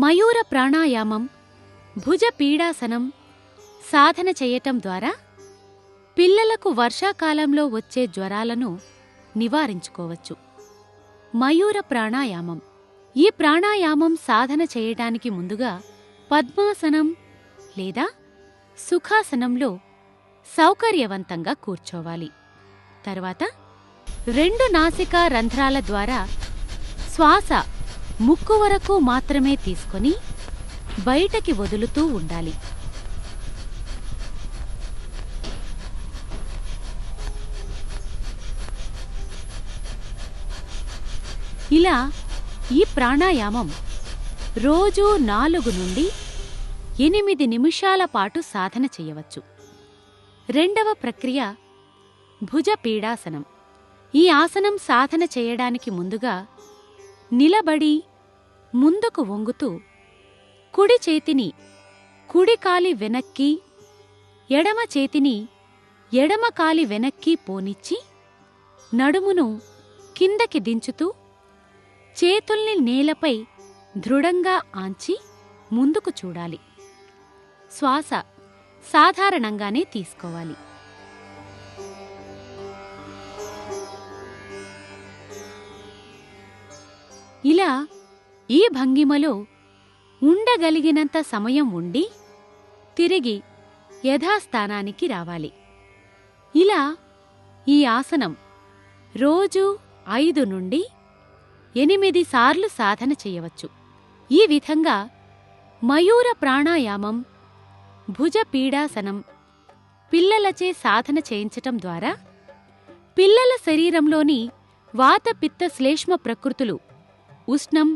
మయూర ప్రాణాయామం, భుజ పీడాసనం సాధన చేయటం ద్వారా పిల్లలకు వర్షాకాలంలో వచ్చే జ్వరాలను నివారించుకోవచ్చు. మయూర ప్రాణాయామం. ఈ ప్రాణాయామం సాధన చేయటానికి ముందుగా పద్మాసనం లేదా సుఖాసనంలో సౌకర్యవంతంగా కూర్చోవాలి. తర్వాత 2 నాసికా రంధ్రాల ద్వారా శ్వాస ముక్కు వరకు మాత్రమే తీసుకొని బయటకి వదులుతూ ఉండాలి. ఇలా ఈ ప్రాణాయామం రోజూ 4 నుండి 8 నిమిషాల పాటు సాధన చేయవచ్చు. రెండవ ప్రక్రియ భుజ పీడాసనం. ఈ ఆసనం సాధన చేయడానికి ముందుగా నిలబడి ముందుకు వంగుతూ కుడి చేతిని కుడి కాలి వెనక్కి, ఎడమ చేతిని ఎడమ కాలి వెనక్కి పోనిచ్చి నడుమును కిందకి దించుతూ చేతుల్ని నేలపై దృఢంగా ఆంచి ముందుకు చూడాలి. శ్వాస సాధారణంగానే తీసుకోవాలి. ఇలా ఈ భంగిమలో ఉండగలిగినంత సమయం ఉండి తిరిగి యథాస్థానానికి రావాలి. ఇలా ఈ ఆసనం రోజూ 5 నుండి 8 సార్లు సాధన చేయవచ్చు. ఈ విధంగా మయూర ప్రాణాయామం, భుజ పీడాసనం పిల్లలచే సాధన చేయించటం ద్వారా పిల్లల శరీరంలోని వాత పిత్త శ్లేష్మ ప్రకృతులు ఉష్ణం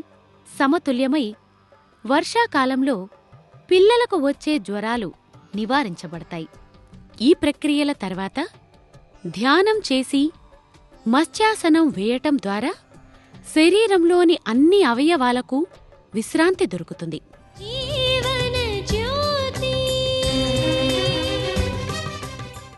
సమతుల్యమై వర్షాకాలంలో పిల్లలకు వచ్చే జ్వరాలు నివారించబడతాయి. ఈ ప్రక్రియల తర్వాత ధ్యానం చేసి మత్స్యాసనం వేయటం ద్వారా శరీరంలోని అన్ని అవయవాలకు విశ్రాంతి దొరుకుతుంది.